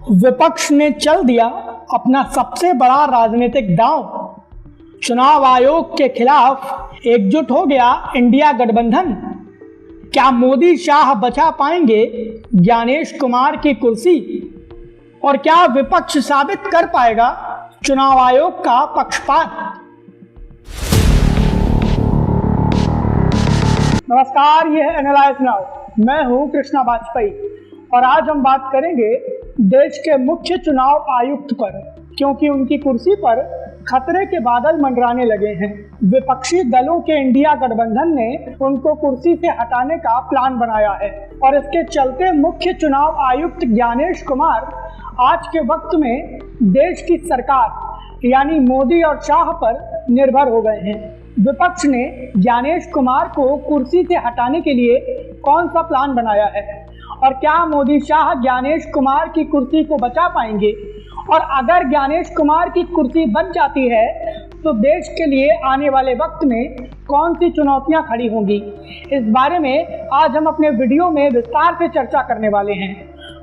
विपक्ष ने चल दिया अपना सबसे बड़ा राजनीतिक दांव। चुनाव आयोग के खिलाफ एकजुट हो गया इंडिया गठबंधन। क्या मोदी शाह बचा पाएंगे ज्ञानेश कुमार की कुर्सी? और क्या विपक्ष साबित कर पाएगा चुनाव आयोग का पक्षपात? नमस्कार, यह है एनालाइज नाउ। मैं हूं कृष्णा वाजपेयी और आज हम बात करेंगे देश के मुख्य चुनाव आयुक्त पर, क्योंकि उनकी कुर्सी पर खतरे के बादल मंडराने लगे हैं। विपक्षी दलों के इंडिया गठबंधन ने उनको कुर्सी से हटाने का प्लान बनाया है और इसके चलते मुख्य चुनाव आयुक्त ज्ञानेश कुमार आज के वक्त में देश की सरकार यानी मोदी और शाह पर निर्भर हो गए हैं। विपक्ष ने ज्ञानेश कुमार को कुर्सी से हटाने के लिए कौन सा प्लान बनाया है और क्या मोदी शाह ज्ञानेश कुमार की कुर्सी को बचा पाएंगे? और अगर ज्ञानेश कुमार की कुर्सी बच जाती है तो देश के लिए आने वाले वक्त में कौन सी चुनौतियां खड़ी होंगी, इस बारे में आज हम अपने वीडियो में विस्तार से चर्चा करने वाले हैं।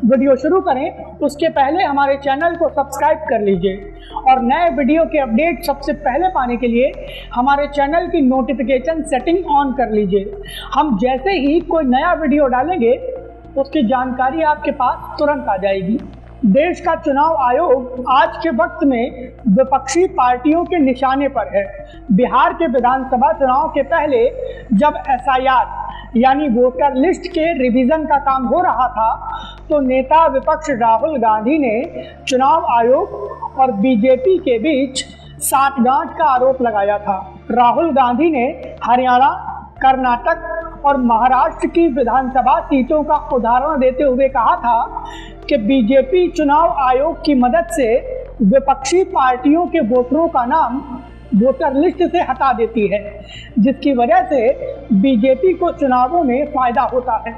वीडियो शुरू करें उसके पहले हमारे चैनल को सब्सक्राइब कर लीजिए और नए वीडियो के अपडेट सबसे पहले पाने के लिए हमारे चैनल की नोटिफिकेशन सेटिंग ऑन कर लीजिए। हम जैसे ही कोई नया वीडियो डालेंगे उसकी जानकारी आपके पास तुरंत आ जाएगी। देश का चुनाव आयोग आज के वक्त में विपक्षी पार्टियों के निशाने पर है। बिहार के विधानसभा चुनाव के पहले जब एसआईआर यानी वोटर लिस्ट के रिवीजन का काम हो रहा था तो नेता विपक्ष राहुल गांधी ने चुनाव आयोग और बीजेपी के बीच साठगांठ का आरोप लगाया था। राहुल गांधी ने हरियाणा, कर्नाटक और महाराष्ट्र की विधानसभा सीटों का उदाहरण देते हुए कहा था कि बीजेपी चुनाव आयोग की मदद से विपक्षी पार्टियों के वोटरों का नाम वोटर लिस्ट से हटा देती है, जिसकी वजह से बीजेपी को चुनावों में फायदा होता है।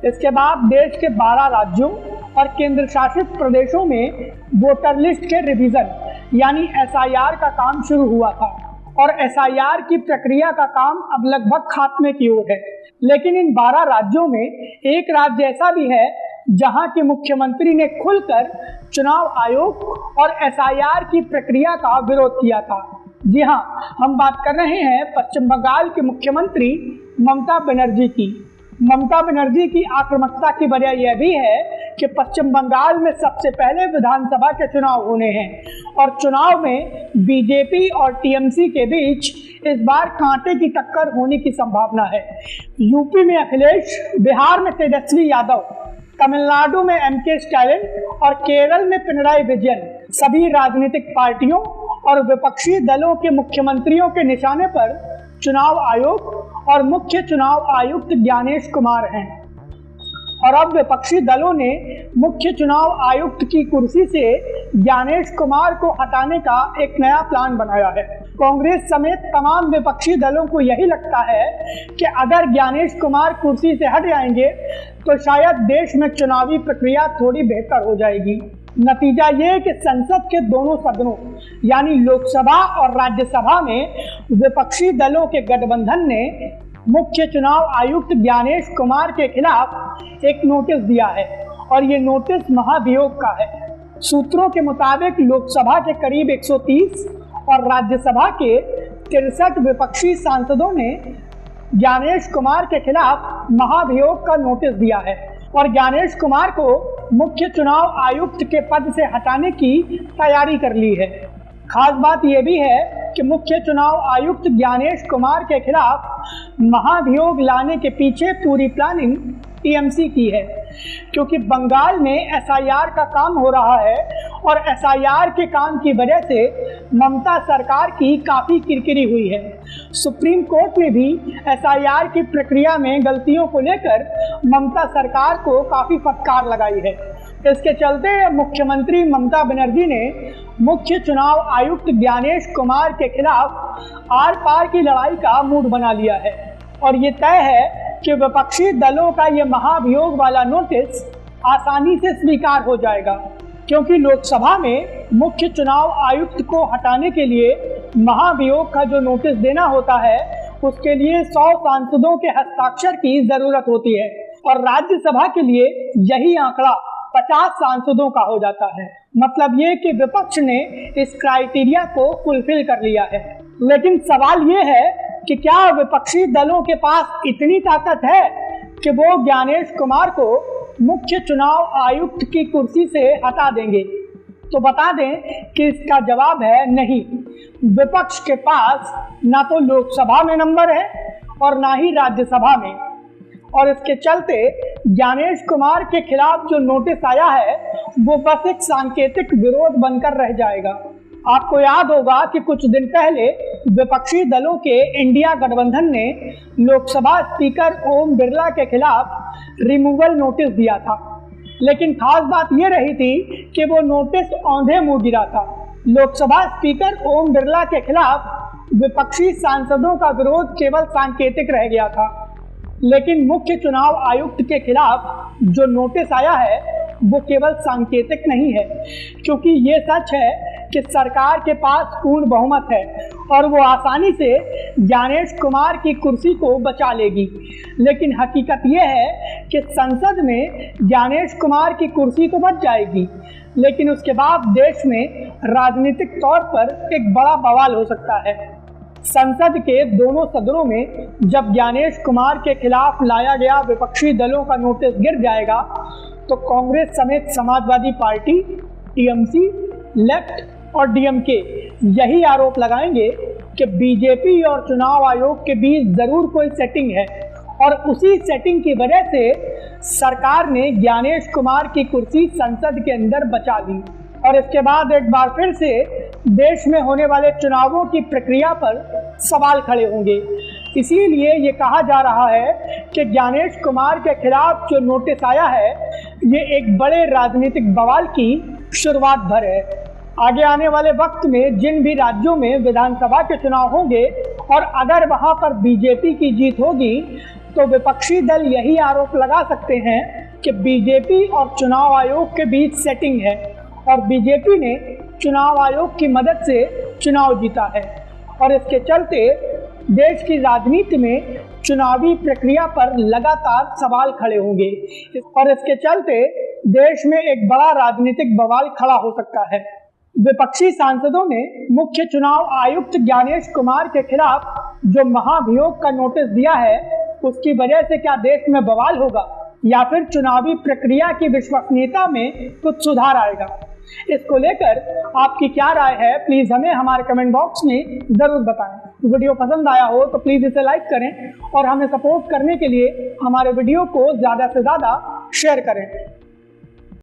इसके बाद देश के 12 राज्यों और केंद्र शासित प्रदेशों में वोटर लिस्ट के रिवीजन यानी एसआईआर का काम शुरू हुआ था और एसआईआर की प्रक्रिया का काम अब लगभग खात्मे की ओर है। लेकिन इन 12 राज्यों में एक राज्य ऐसा भी है जहां के मुख्यमंत्री ने खुलकर चुनाव आयोग और एसआईआर की प्रक्रिया का विरोध किया था। जी हां, हम बात कर रहे हैं पश्चिम बंगाल के मुख्यमंत्री ममता बनर्जी की। ममता बनर्जी की आक्रामकता की वजह यह भी है कि पश्चिम बंगाल में सबसे पहले विधानसभा के चुनाव होने हैं और चुनाव में बीजेपी और टीएमसी के बीच इस बार कांटे की टक्कर होने की संभावना है। यूपी में अखिलेश, बिहार में तेजस्वी यादव, तमिलनाडु में एमके स्टालिन और केरल में पिनराई विजयन सभी राजनीतिक पार्टियों और विपक्षी दलों के मुख्यमंत्रियों के निशाने पर चुनाव आयोग और मुख्य चुनाव आयुक्त ज्ञानेश कुमार हैं। और अब विपक्षी दलों ने मुख्य चुनाव आयुक्त की कुर्सी से ज्ञानेश कुमार को हटाने का एक नया प्लान बनाया है। कांग्रेस समेत तमाम विपक्षी दलों को यही लगता है कि अगर ज्ञानेश कुमार कुर्सी से हट जाएंगे तो शायद देश में चुनावी प्रक्रिया थोड़ी बेहतर हो जाएगी। नतीजा ये कि संसद के दोनों सदनों यानी लोकसभा और राज्यसभा में विपक्षी दलों के गठबंधन ने मुख्य चुनाव आयुक्त ज्ञानेश कुमार के खिलाफ एक नोटिस दिया है और ये नोटिस महाभियोग का है। सूत्रों के मुताबिक लोकसभा के करीब 130 और राज्यसभा के 63 विपक्षी सांसदों ने ज्ञानेश कुमार के खिलाफ महाभियोग का नोटिस दिया है और ज्ञानेश कुमार को मुख्य चुनाव आयुक्त के पद से हटाने की तैयारी कर ली है। खास बात यह भी है कि मुख्य चुनाव आयुक्त ज्ञानेश कुमार के खिलाफ महाभियोग लाने के पीछे पूरी प्लानिंग टीएमसी की है, क्योंकि बंगाल में एसआईआर का काम हो रहा है और एसआईआर के काम की वजह से ममता सरकार की काफ़ी किरकिरी हुई है। सुप्रीम कोर्ट ने भी एसआईआर की प्रक्रिया में गलतियों को लेकर ममता सरकार को काफ़ी फटकार लगाई है। इसके चलते मुख्यमंत्री ममता बनर्जी ने मुख्य चुनाव आयुक्त ज्ञानेश कुमार के खिलाफ आर पार की लड़ाई का मूड बना लिया है और ये तय है कि विपक्षी दलों का ये महाभियोग वाला नोटिस आसानी से स्वीकार हो जाएगा, क्योंकि लोकसभा में मुख्य चुनाव आयुक्त को हटाने के लिए महाभियोग का जो नोटिस देना होता है उसके लिए 100 सांसदों के हस्ताक्षर की जरूरत होती है और राज्यसभा के लिए यही आंकड़ा 50 सांसदों का हो जाता है। मतलब ये कि विपक्ष ने इस क्राइटेरिया को फुलफिल कर लिया है। लेकिन सवाल ये है कि क्या विपक्षी दलों के पास इतनी ताकत है कि वो ज्ञानेश कुमार को मुख्य चुनाव आयुक्त की कुर्सी से हटा देंगे? तो बता दें कि इसका जवाब है नहीं। विपक्ष के पास ना तो लोकसभा में नंबर है और ना ही राज्यसभा में, और इसके चलते ज्ञानेश कुमार के खिलाफ जो नोटिस आया है वो बस एक सांकेतिक विरोध बनकर रह जाएगा। आपको याद होगा कि कुछ दिन पहले विपक्षी दलों के इंडिया गठबंधन ने लोकसभा स्पीकर ओम बिरला के खिलाफ रिमूवल नोटिस दिया था, लेकिन खास बात यह रही थी कि वो नोटिस औंधे मुंह गिरा था। लोकसभा स्पीकर ओम बिरला के खिलाफ विपक्षी सांसदों का विरोध केवल सांकेतिक रह गया था, लेकिन मुख्य चुनाव आयुक्त के खिलाफ जो नोटिस आया है वो केवल सांकेतिक नहीं है, क्योंकि ये सच है कि सरकार के पास पूर्ण बहुमत है और वो आसानी से ज्ञानेश कुमार की कुर्सी को बचा लेगी। लेकिन हकीकत ये है कि संसद में ज्ञानेश कुमार की कुर्सी तो बच जाएगी, लेकिन उसके बाद देश में राजनीतिक तौर पर एक बड़ा बवाल हो सकता है। संसद के दोनों सदनों में जब ज्ञानेश कुमार के खिलाफ लाया गया विपक्षी दलों का नोटिस गिर जाएगा तो कांग्रेस समेत समाजवादी पार्टी, टीएमसी, लेफ्ट और डीएमके यही आरोप लगाएंगे कि बीजेपी और चुनाव आयोग के बीच जरूर कोई सेटिंग है और उसी सेटिंग की वजह से सरकार ने ज्ञानेश कुमार की कुर्सी संसद के अंदर बचा ली। और इसके बाद एक बार फिर से देश में होने वाले चुनावों की प्रक्रिया पर सवाल खड़े होंगे। इसीलिए ये कहा जा रहा है कि ज्ञानेश कुमार के खिलाफ जो नोटिस आया है ये एक बड़े राजनीतिक बवाल की शुरुआत भर है। आगे आने वाले वक्त में जिन भी राज्यों में विधानसभा के चुनाव होंगे और अगर वहां पर बीजेपी की जीत होगी तो विपक्षी दल यही आरोप लगा सकते हैं कि बीजेपी और चुनाव आयोग के बीच सेटिंग है और बीजेपी ने चुनाव आयोग की मदद से चुनाव जीता है। और इसके चलते देश की राजनीति में चुनावी प्रक्रिया पर लगातार सवाल खड़े होंगे और इसके चलते देश में एक बड़ा राजनीतिक बवाल खड़ा हो सकता है। विपक्षी सांसदों ने मुख्य चुनाव आयुक्त ज्ञानेश कुमार के खिलाफ जो महाभियोग का नोटिस दिया है उसकी वजह से क्या देश में बवाल होगा या फिर चुनावी प्रक्रिया की विश्वसनीयता में कुछ सुधार आएगा? इसको लेकर आपकी क्या राय है, प्लीज हमें हमारे कमेंट बॉक्स में जरूर बताएं। वीडियो पसंद आया हो तो प्लीज इसे लाइक करें और हमें सपोर्ट करने के लिए हमारे वीडियो को ज्यादा से ज्यादा शेयर करें।